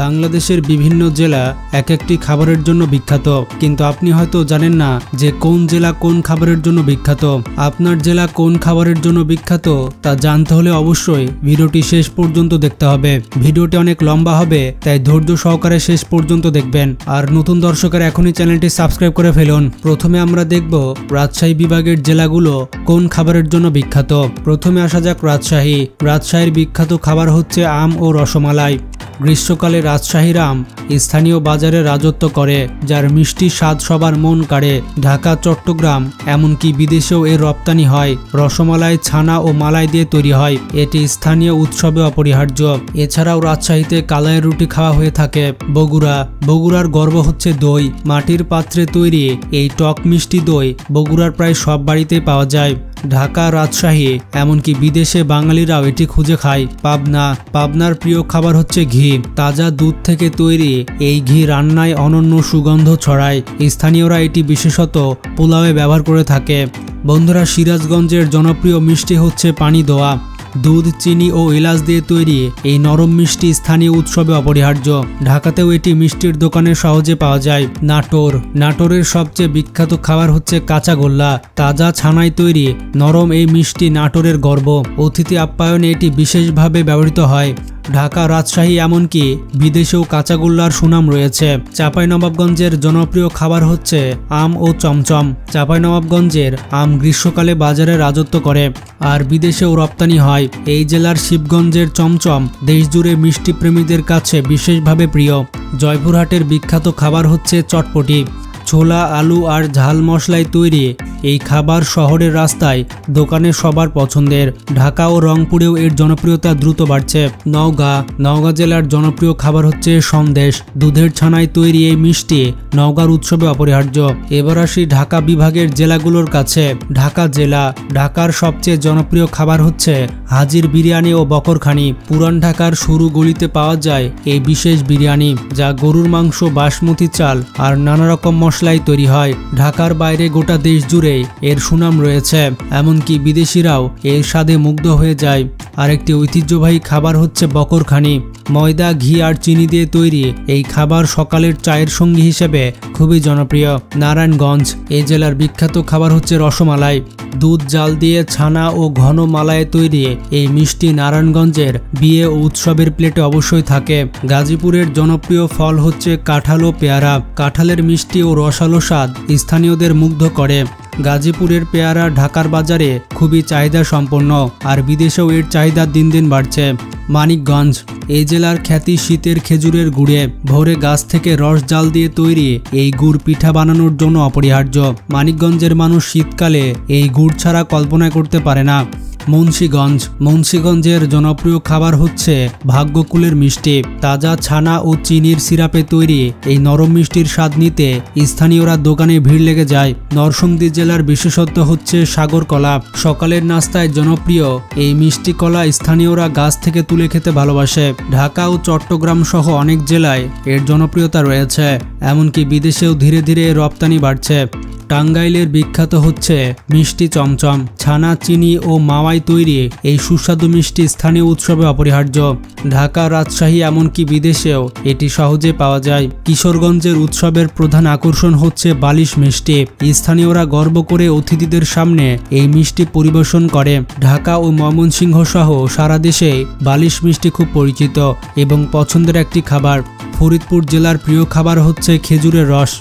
বাংলাদেশের বিভিন্ন জেলা এক একটি খাবারের জন্য বিখ্যাত, কিন্তু আপনি হয়তো জানেন না যে কোন জেলা কোন খাবারের জন্য বিখ্যাত। আপনার জেলা কোন খাবারের জন্য বিখ্যাত তা জানতে হলে অবশ্যই ভিডিওটি শেষ পর্যন্ত দেখতে হবে। ভিডিওটি অনেক লম্বা হবে, তাই ধৈর্য সহকারে শেষ পর্যন্ত দেখবেন। আর নতুন দর্শকেরা এখনই চ্যানেলটি সাবস্ক্রাইব করে ফেলুন। প্রথমে আমরা দেখব রাজশাহী বিভাগের জেলাগুলো কোন খাবারের জন্য বিখ্যাত। প্রথমে আসা যাক রাজশাহী। রাজশাহীর বিখ্যাত খাবার হচ্ছে আম ও রসমালাই। গ্রীষ্মকালে রাজশাহীর আম স্থানীয় বাজারে রাজত্ব করে, যার মিষ্টি স্বাদ সবার মন কাড়ে। ঢাকা, চট্টগ্রাম এমনকি বিদেশেও এর রপ্তানি হয়। রসমালাই ছানা ও মালাই দিয়ে তৈরি হয়। এটি স্থানীয় উৎসবে অপরিহার্য। এছাড়াও রাজশাহীতে কালাইয়ের রুটি খাওয়া হয়ে থাকে। বগুড়ার গর্ব হচ্ছে দই। মাটির পাত্রে তৈরি এই টক মিষ্টি দই বগুড়ার প্রায় সব বাড়িতেই পাওয়া যায়। ঢাকা, রাজশাহী এমনকি বিদেশে বাঙালিরাও এটি খুঁজে খায়। পাবনার প্রিয় খাবার হচ্ছে ঘি। তাজা দুধ থেকে তৈরি এই ঘি রান্নায় অনন্য সুগন্ধ ছড়ায়। স্থানীয়রা এটি বিশেষত পোলাওয়ে ব্যবহার করে থাকে। বন্ধুরা, সিরাজগঞ্জের জনপ্রিয় মিষ্টি হচ্ছে পানি দোয়া। দুধ, চিনি ও এলাচ দিয়ে তৈরি এই নরম মিষ্টি স্থানীয় উৎসবে অপরিহার্য। ঢাকাতেও এটি মিষ্টির দোকানে সহজে পাওয়া যায়। নাটোরের সবচেয়ে বিখ্যাত খাবার হচ্ছে কাঁচাগোল্লা। তাজা ছানায় তৈরি নরম এই মিষ্টি নাটোরের গর্ব। অতিথি আপ্যায়নে এটি বিশেষভাবে ব্যবহৃত হয়। ঢাকা, রাজশাহী এমনকি বিদেশেও কাঁচাগোল্লার সুনাম রয়েছে। চাঁপাইনবাবগঞ্জের জনপ্রিয় খাবার হচ্ছে আম ও চমচম। চাঁপাইনবাবগঞ্জের আম গ্রীষ্মকালে বাজারে রাজত্ব করে আর বিদেশেও রপ্তানি হয়। এই জেলার শিবগঞ্জের চমচম দেশজুড়ে মিষ্টি প্রেমীদের কাছে বিশেষভাবে প্রিয়। জয়পুরহাটের বিখ্যাত খাবার হচ্ছে চটপটি। ছোলা, আলু আর ঝাল মশলায় তৈরি এই খাবার শহরের রাস্তায় দোকানে সবার পছন্দের। ঢাকা ও রংপুরেও এর জনপ্রিয়তা দ্রুত বাড়ছে। নওগাঁ জেলার জনপ্রিয় খাবার হচ্ছে সন্দেশ। দুধের ছানায় তৈরি এই মিষ্টি নওগাঁর উৎসবে অপরিহার্য। এবার আসি ঢাকা বিভাগের জেলাগুলোর কাছে। ঢাকার সবচেয়ে জনপ্রিয় খাবার হচ্ছে হাজির বিরিয়ানি ও বকরখানি। পুরান ঢাকার সরু গলিতে পাওয়া যায় এই বিশেষ বিরিয়ানি, যা গরুর মাংস, বাসমতি চাল আর নানা রকম মশলায় তৈরি হয়। ঢাকার বাইরে গোটা দেশ জুড়ে এর সুনাম রয়েছে, এমনকি বিদেশিরাও এর স্বাদে মুগ্ধ হয়ে যায়। আরেকটি ঐতিহ্যবাহী খাবার হচ্ছে বকরখানি। ময়দা, ঘি আর চিনি দিয়ে তৈরি এই খাবার সকালের চায়ের সঙ্গী হিসেবে খুবই জনপ্রিয়। নারায়ণগঞ্জ এই জেলার বিখ্যাত খাবার হচ্ছে রসমালাই। দুধ জাল দিয়ে ছানা ও ঘন মালায় তৈরি এই মিষ্টি নারায়ণগঞ্জের বিয়ে ও উৎসবের প্লেটে অবশ্যই থাকে। গাজীপুরের জনপ্রিয় ফল হচ্ছে কাঁঠাল ও পেয়ারা। কাঁঠালের মিষ্টি ও রসালো স্বাদ স্থানীয়দের মুগ্ধ করে। গাজীপুরের পেয়ারা ঢাকার বাজারে খুবই চাহিদা সম্পন্ন আর বিদেশেও এর চাহিদা দিন দিন বাড়ছে। মানিকগঞ্জ এই জেলার খ্যাতি শীতের খেজুরের গুড়ে। ভোরে গাছ থেকে রস জাল দিয়ে তৈরি এই গুড় পিঠা বানানোর জন্য অপরিহার্য। মানিকগঞ্জের মানুষ শীতকালে এই গুড় ছাড়া কল্পনা করতে পারে না। মুন্সিগঞ্জের জনপ্রিয় খাবার হচ্ছে ভাগ্যকুলের মিষ্টি। তাজা ছানা ও চিনির সিরাপে তৈরি এই নরম মিষ্টির স্বাদ নিতে স্থানীয়রা দোকানে ভিড় লেগে যায়। নরসিংদী জেলার বিশেষত্ব হচ্ছে সাগর কলা। সকালের নাস্তায় জনপ্রিয় এই মিষ্টি কলা স্থানীয়রা গাছ থেকে তুলে খেতে ভালোবাসে। ঢাকা ও চট্টগ্রাম সহ অনেক জেলায় এর জনপ্রিয়তা রয়েছে, এমনকি বিদেশেও ধীরে ধীরে রপ্তানি বাড়ছে। টাঙ্গাইলের বিখ্যাত হচ্ছে মিষ্টি চমচম। ছানা, চিনি ও মাওয়ায় তৈরি এই সুস্বাদু মিষ্টি স্থানীয় উৎসবে অপরিহার্য। ঢাকা, রাজশাহী এমনকি বিদেশেও এটি সহজে পাওয়া যায়। কিশোরগঞ্জের উৎসবের প্রধান আকর্ষণ হচ্ছে বালিশ মিষ্টি। স্থানীয়রা গর্ব করে অতিথিদের সামনে এই মিষ্টি পরিবেশন করে। ঢাকা ও ময়মনসিংহ সহ সারা দেশে বালিশ মিষ্টি খুব পরিচিত এবং পছন্দের একটি খাবার। ফরিদপুর জেলার প্রিয় খাবার হচ্ছে খেজুরের রস।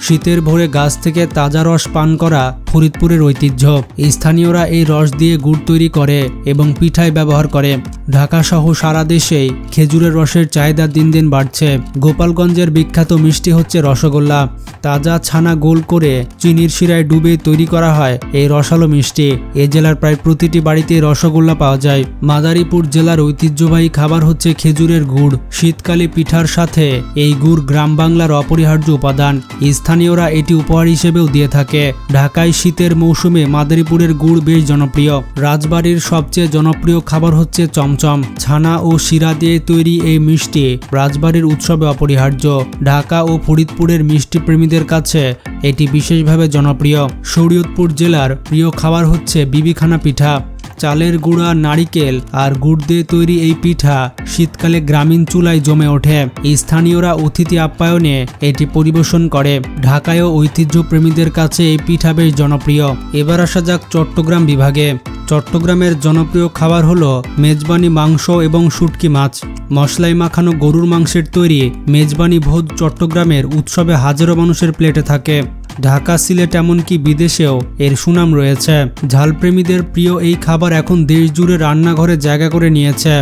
শীতের ভোরে গাছ থেকে তাজা রস পান করা ফরিদপুরের ঐতিহ্য। স্থানীয়রা এই রস দিয়ে গুড় তৈরি করে এবং পিঠায় ব্যবহার করে। ঢাকা সহ সারা দেশেই খেজুরের রসের চাহিদা দিন দিন বাড়ছে। গোপালগঞ্জের বিখ্যাত মিষ্টি হচ্ছে রসগোল্লা। তাজা ছানা গোল করে চিনির শিরায় ডুবে তৈরি করা হয় এই রসালো মিষ্টি। এ জেলার প্রায় প্রতিটি বাড়িতে রসগোল্লা পাওয়া যায়। মাদারীপুর জেলার ঐতিহ্যবাহী খাবার হচ্ছে খেজুরের গুড়। শীতকালে পিঠার সাথে এই গুড় গ্রাম বাংলার অপরিহার্য উপাদান। স্থানীয়রা এটি উপহার হিসেবেও দিয়ে থাকে। ঢাকায় শীতের মৌসুমে মাদারীপুরের গুড় বেশ জনপ্রিয়। রাজবাড়ির সবচেয়ে জনপ্রিয় খাবার হচ্ছে চমচম। ছানা ও শিরা দিয়ে তৈরি এই মিষ্টি রাজবাড়ির উৎসবে অপরিহার্য। ঢাকা ও ফরিদপুরের মিষ্টি প্রেমীদের কাছে এটি বিশেষভাবে জনপ্রিয়। শরীয়তপুর জেলার প্রিয় খাবার হচ্ছে বিবিখানা পিঠা। চালের গুঁড়া, নারিকেল আর গুড় দিয়ে তৈরি এই পিঠা শীতকালে গ্রামীণ চুলায় জমে ওঠে। স্থানীয়রা অতিথি আপ্যায়নে এটি পরিবেশন করে। ঢাকায় ঐতিহ্যপ্রেমীদের কাছে এই পিঠা বেশ জনপ্রিয়। এবার আসা যাক চট্টগ্রাম বিভাগে। চট্টগ্রামের জনপ্রিয় খাবার হলো মেজবানি মাংস এবং শুটকি মাছ। মশলায় মাখানো গরুর মাংসের তৈরি মেজবানি ভোজ চট্টগ্রামের উৎসবে হাজারো মানুষের প্লেটে থাকে। ঢাকা, সিলেট এমনকি বিদেশেও এর সুনাম রয়েছে। ঝালপ্রেমীদের প্রিয় এই খাবার এখন দেশ জুড়ে রান্নাঘরে জায়গা করে নিয়েছে।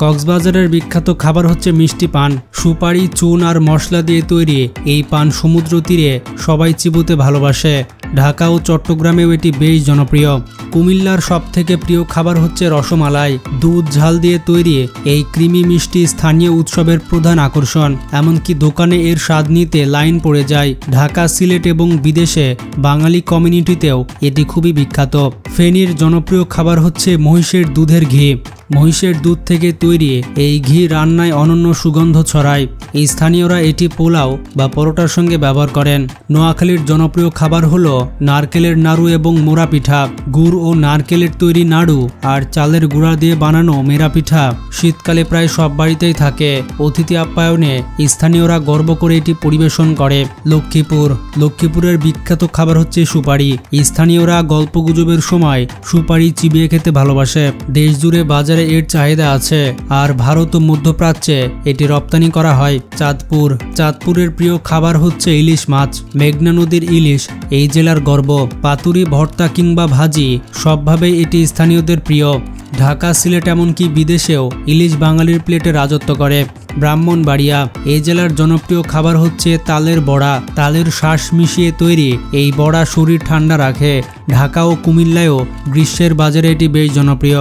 কক্সবাজারের বিখ্যাত খাবার হচ্ছে মিষ্টি পান। সুপারি, চুন আর মশলা দিয়ে তৈরি এই পান সমুদ্র তীরে সবাই চিবোতে ভালোবাসে। ঢাকা ও চট্টগ্রামেও এটি বেশ জনপ্রিয়। কুমিল্লার সবথেকে প্রিয় খাবার হচ্ছে রসমালাই। দুধ ঝাল দিয়ে তৈরি এই ক্রিমি মিষ্টি স্থানীয় উৎসবের প্রধান আকর্ষণ। এমনকি দোকানে এর স্বাদ নিতে লাইন পড়ে যায়। ঢাকা, সিলেট এবং বিদেশে বাঙালি কমিউনিটিতেও এটি খুবই বিখ্যাত। ফেনীর জনপ্রিয় খাবার হচ্ছে মহিষের দুধের ঘি। মহিষের দুধ থেকে তৈরি এই ঘি রান্নায় অনন্য সুগন্ধ ছড়ায়। এই স্থানীয়রা এটি পোলাও বা পরোটার সঙ্গে ব্যবহার করেন। নোয়াখালীর জনপ্রিয় খাবার হলো নারকেলের নাড়ু এবং মোরা পিঠা। গুড় ও নারকেলের তৈরি নাড়ু আর চালের গুঁড়া দিয়ে বানানো মেরা পিঠা শীতকালে প্রায় সব বাড়িতেই থাকে। অতিথি আপ্যায়নে স্থানীয়রা গর্ব করে এটি পরিবেশন করে। লক্ষ্মীপুরের বিখ্যাত খাবার হচ্ছে সুপারি। স্থানীয়রা গল্পগুজবের সময় সুপারি চিবিয়ে খেতে ভালোবাসে। দেশ জুড়ে বাজারে এর চাহিদা আছে, আর ভারত ও মধ্যপ্রাচ্যে এটি রপ্তানি করা হয়। চাঁদপুরের প্রিয় খাবার হচ্ছে ইলিশ মাছ। মেঘনা নদীর ইলিশ এই জেলার গর্ব। পাতুরি, ভর্তা কিংবা ভাজি সবভাবেই এটি স্থানীয়দের প্রিয়। ঢাকা, সিলেট এমনকি বিদেশেও ইলিশ বাঙালির প্লেটে রাজত্ব করে। ব্রাহ্মণবাড়িয়া এই জেলার জনপ্রিয় খাবার হচ্ছে তালের বড়া। তালের শাঁস মিশিয়ে তৈরি এই বড়া শরীর ঠান্ডা রাখে। ঢাকা ও কুমিল্লায়ও গ্রীষ্মের বাজারে এটি বেশ জনপ্রিয়।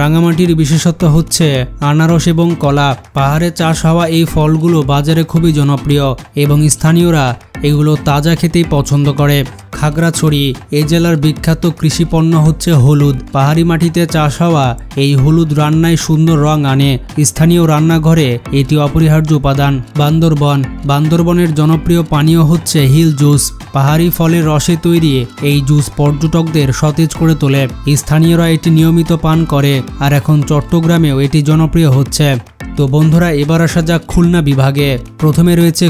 রাঙামাটির বিশেষত্ব হচ্ছে আনারস এবং কলা। পাহাড়ে চাষ হওয়া এই ফলগুলো বাজারে খুবই জনপ্রিয় এবং স্থানীয়রা এগুলো তাজা খেতেই পছন্দ করে। খাগড়াছড়ি এই জেলার বিখ্যাত কৃষি পণ্য হচ্ছে হলুদ। পাহাড়ি মাটিতে চাষ হওয়া এই হলুদ রান্নায় সুন্দর রং আনে। স্থানীয় রান্নাঘরে এটি অপরিহার্য উপাদান। বান্দরবনের জনপ্রিয় পানীয় হচ্ছে হিল জুস। পাহাড়ি ফলের রসে তৈরি এই জুস পর্যটকদের সতেজ করে তোলে। স্থানীয়রা এটি নিয়মিত পান করে, আর এখন চট্টগ্রামেও এটি জনপ্রিয় হচ্ছে। তো বন্ধুরা, এবার আসা যাক খুলনা বিভাগে। প্রথমে রয়েছে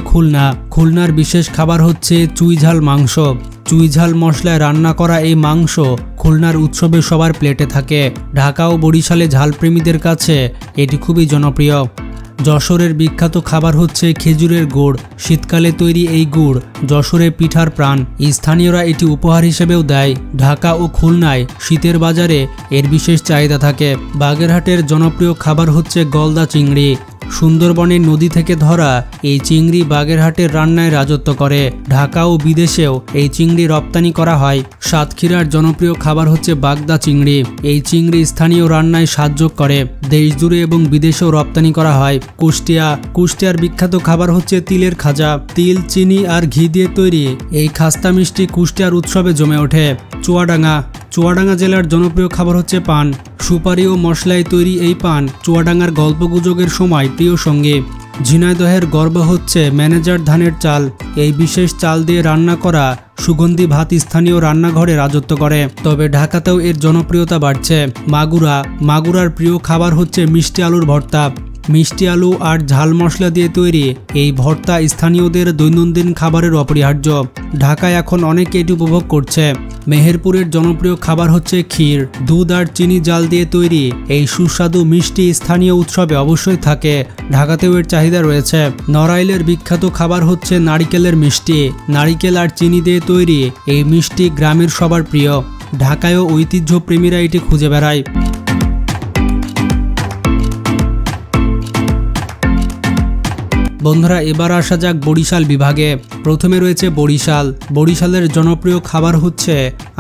খুলনার বিশেষ খাবার হচ্ছে চুইঝাল মাংস। চুইঝাল মশলায় রান্না করা এই মাংস খুলনার উৎসবে সবার প্লেটে থাকে। ঢাকা ও বরিশালে ঝালপ্রেমীদের কাছে এটি খুবই জনপ্রিয়। যশোরের বিখ্যাত খাবার হচ্ছে খেজুরের গুড়। শীতকালে তৈরি এই গুড় যশোরের পিঠার প্রাণ। স্থানীয়রা এটি উপহার হিসেবেও দেয়। ঢাকা ও খুলনায় শীতের বাজারে এর বিশেষ চাহিদা থাকে। বাগেরহাটের জনপ্রিয় খাবার হচ্ছে গলদা চিংড়ি। সুন্দরবনের নদী থেকে ধরা এই চিংড়ি বাগেরহাটের রান্নায় রাজত্ব করে। ঢাকা ও বিদেশেও এই চিংড়ি রপ্তানি করা হয়। সাতক্ষীরার জনপ্রিয় খাবার হচ্ছে বাগদা চিংড়ি। এই চিংড়ি স্থানীয় রান্নায় স্বাদ যোগ করে। দেশ জুড়ে এবং বিদেশেও রপ্তানি করা হয়। কুষ্টিয়ার বিখ্যাত খাবার হচ্ছে তিলের খাজা। তিল, চিনি আর ঘি দিয়ে তৈরি এই খাস্তা মিষ্টি কুষ্টিয়ার উৎসবে জমে ওঠে। চুয়াডাঙ্গা জেলার জনপ্রিয় খাবার হচ্ছে পান। সুপারি ও মশলায় তৈরি এই পান চুয়াডাঙ্গার গল্পগুজবের সময় প্রিয় সঙ্গী। ঝিনাইদহের গর্ব হচ্ছে ম্যানেজার ধানের চাল। এই বিশেষ চাল দিয়ে রান্না করা সুগন্ধি ভাত স্থানীয় রান্নাঘরে রাজত্ব করে। তবে ঢাকাতেও এর জনপ্রিয়তা বাড়ছে। মাগুরার প্রিয় খাবার হচ্ছে মিষ্টি আলুর ভর্তা। মিষ্টি আলু আর ঝাল মশলা দিয়ে তৈরি এই ভর্তা স্থানীয়দের দৈনন্দিন খাবারের অপরিহার্য। ঢাকায় এখন অনেকে এটি উপভোগ করছে। মেহেরপুরের জনপ্রিয় খাবার হচ্ছে ক্ষীর। দুধ আর চিনি জাল দিয়ে তৈরি এই সুস্বাদু মিষ্টি স্থানীয় উৎসবে অবশ্যই থাকে। ঢাকাতেও এর চাহিদা রয়েছে। নড়াইলের বিখ্যাত খাবার হচ্ছে নারিকেলের মিষ্টি। নারিকেল আর চিনি দিয়ে তৈরি এই মিষ্টি গ্রামের সবার প্রিয়। ঢাকায়ও ঐতিহ্য প্রেমীরা এটি খুঁজে বেড়ায়। বন্ধুরা, এবার আসা যাক বরিশাল বিভাগে। প্রথমে রয়েছে বরিশালের জনপ্রিয় খাবার হচ্ছে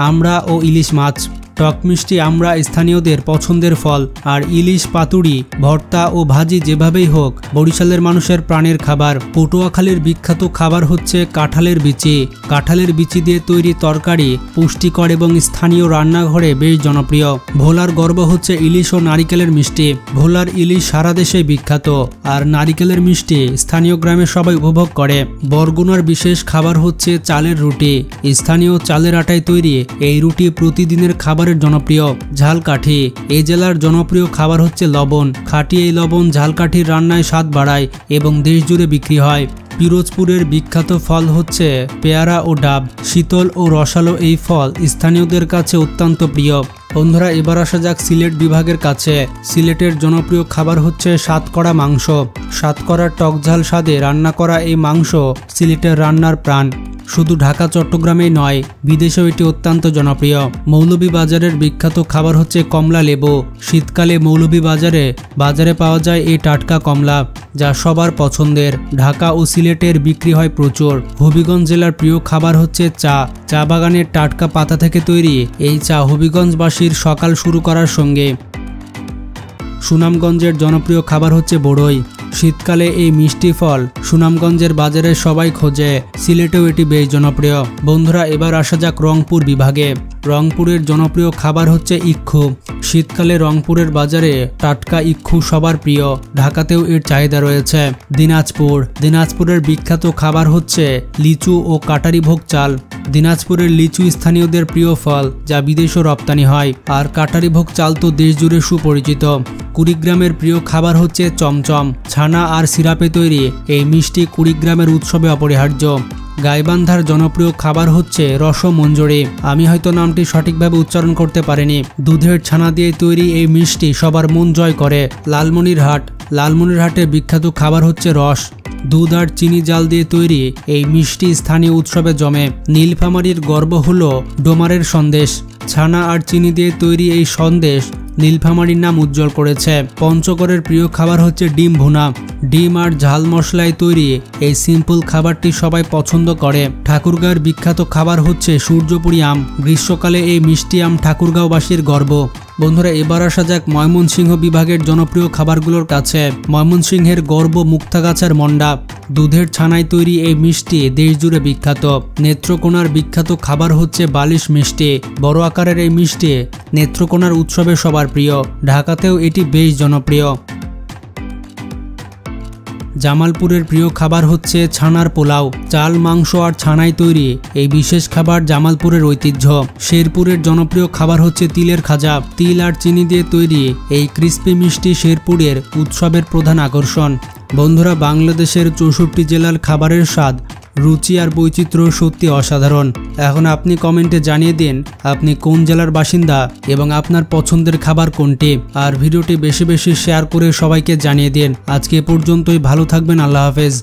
আমড়া ও ইলিশ মাছ। টক মিষ্টি আমড়া স্থানীয়দের পছন্দের ফল, আর ইলিশ, পাতুরি, ভর্তা ও ভাজি যেভাবেই হোক বরিশালের মানুষের প্রাণের খাবার। পটুয়াখালীর বিখ্যাত খাবার হচ্ছে কাঁঠালের বিচি। কাঁঠালের বিচি দিয়ে তৈরি তরকারি পুষ্টিকর এবং স্থানীয় রান্নাঘরে বেশ জনপ্রিয়। ভোলার গর্ব হচ্ছে ইলিশ ও নারিকেলের মিষ্টি। ভোলার ইলিশ সারা দেশে বিখ্যাত, আর নারিকেলের মিষ্টি স্থানীয় গ্রামে সবাই উপভোগ করে। বরগুনার বিশেষ খাবার হচ্ছে চালের রুটি। স্থানীয় চালের আটায় তৈরি এই রুটি প্রতিদিনের খাবার খাবারের জনপ্রিয় ঝালকাঠি। এই জেলার জনপ্রিয় খাবার হচ্ছে লবণ। খাঁটি এই লবণ ঝালকাঠির রান্নায় স্বাদ বাড়ায় এবং দেশ জুড়ে বিক্রি হয়। পিরোজপুরের বিখ্যাত ফল হচ্ছে পেয়ারা ও ডাব। শীতল ও রসালো এই ফল স্থানীয়দের কাছে অত্যন্ত প্রিয়। বন্ধুরা, এবার আসা যাক সিলেট বিভাগের কাছে। সিলেটের জনপ্রিয় খাবার হচ্ছে সাতকড়া মাংস। সাতকড়ার টকঝাল স্বাদে রান্না করা এই মাংস সিলেটের রান্নার প্রাণ। শুধু ঢাকা চট্টগ্রামেই নয়, বিদেশেও এটি অত্যন্ত জনপ্রিয়। মৌলভীবাজারের বিখ্যাত খাবার হচ্ছে কমলা লেবু। শীতকালে বাজারে পাওয়া যায় এই টাটকা কমলা, যা সবার পছন্দের। ঢাকা ও সিলেটের বিক্রি হয় প্রচুর। হবিগঞ্জ জেলার প্রিয় খাবার হচ্ছে চা। চা বাগানের টাটকা পাতা থেকে তৈরি এই চা হবিগঞ্জবাসীর সকাল শুরু করার সঙ্গে। সুনামগঞ্জের জনপ্রিয় খাবার হচ্ছে বড়ই। শীতকালে এই মিষ্টি ফল সুনামগঞ্জের বাজারে সবাই খোঁজে। সিলেটেও এটি বেশ জনপ্রিয়। বন্ধুরা, এবার আসা যাক রংপুর বিভাগে। রংপুরের জনপ্রিয় খাবার হচ্ছে ইক্ষু। শীতকালে রংপুরের বাজারে টাটকা ইক্ষু সবার প্রিয়। ঢাকাতেও এর চাহিদা রয়েছে। দিনাজপুরের বিখ্যাত খাবার হচ্ছে লিচু ও কাটারিভোগ চাল। দিনাজপুরের লিচু স্থানীয়দের প্রিয় ফল, যা বিদেশেও রপ্তানি হয়। আর কাটারিভোগ চাল তো দেশ জুড়ে সুপরিচিত। কুড়িগ্রামের প্রিয় খাবার হচ্ছে চমচম। ছানা আর সিরাপে তৈরি এই মিষ্টি কুড়িগ্রামের উৎসবে অপরিহার্য। গাইবান্ধার জনপ্রিয় খাবার হচ্ছে রসমঞ্জরি। আমি হয়তো নামটি সঠিকভাবে উচ্চারণ করতে পারিনি। দুধের ছানা দিয়ে তৈরি এই মিষ্টি সবার মন জয় করে। লালমনিরহাটের বিখ্যাত খাবার হচ্ছে রস। দুধ আর চিনি জাল দিয়ে তৈরি এই মিষ্টি স্থানীয় উৎসবে জমে। নীলফামারীর গর্ব হলো ডোমারের সন্দেশ। ছানা আর চিনি দিয়ে তৈরি এই সন্দেশ নীলফামারীর নাম উজ্জ্বল করেছে। পঞ্চগড়ের প্রিয় খাবার হচ্ছে ডিম ভুনা। ডিম আর ঝাল মশলায় তৈরি এই সিম্পল খাবারটি সবাই পছন্দ করে। ঠাকুরগাঁওয়ের বিখ্যাত খাবার হচ্ছে সূর্যপুরী আম। গ্রীষ্মকালে এই মিষ্টি আম ঠাকুরগাঁওবাসীর গর্ব। বন্ধুরা, এবার আসা যাক ময়মনসিংহ বিভাগের জনপ্রিয় খাবারগুলোর কাছে। ময়মনসিংহের গর্ব মুক্তাগাছার মন্ডা। দুধের ছানায় তৈরি এই মিষ্টি দেশ জুড়ে বিখ্যাত। নেত্রকোনার বিখ্যাত খাবার হচ্ছে বালিশ মিষ্টি। বড় আকারের এই মিষ্টি নেত্রকোনার উৎসবে সবার প্রিয়। ঢাকাতেও এটি বেশ জনপ্রিয়। জামালপুরের প্রিয় খাবার হচ্ছে ছানার পোলাও। চাল, মাংস আর ছানায় তৈরি এই বিশেষ খাবার জামালপুরের ঐতিহ্য। শেরপুরের জনপ্রিয় খাবার হচ্ছে তিলের খাজা। তিল আর চিনি দিয়ে তৈরি এই ক্রিস্পি মিষ্টি শেরপুরের উৎসবের প্রধান আকর্ষণ। বন্ধুরা, বাংলাদেশের 64 জেলার খাবারের স্বাদ, রুচি আর বৈচিত্র্য সত্যি অসাধারণ। এখন আপনি কমেন্টে জানিয়ে দিন আপনি কোন জেলার বাসিন্দা এবং আপনার পছন্দের খাবার কোনটি। আর ভিডিওটি বেশি বেশি শেয়ার করে সবাইকে জানিয়ে দিন। আজকে এ পর্যন্তই। ভালো থাকবেন। আল্লাহ হাফেজ।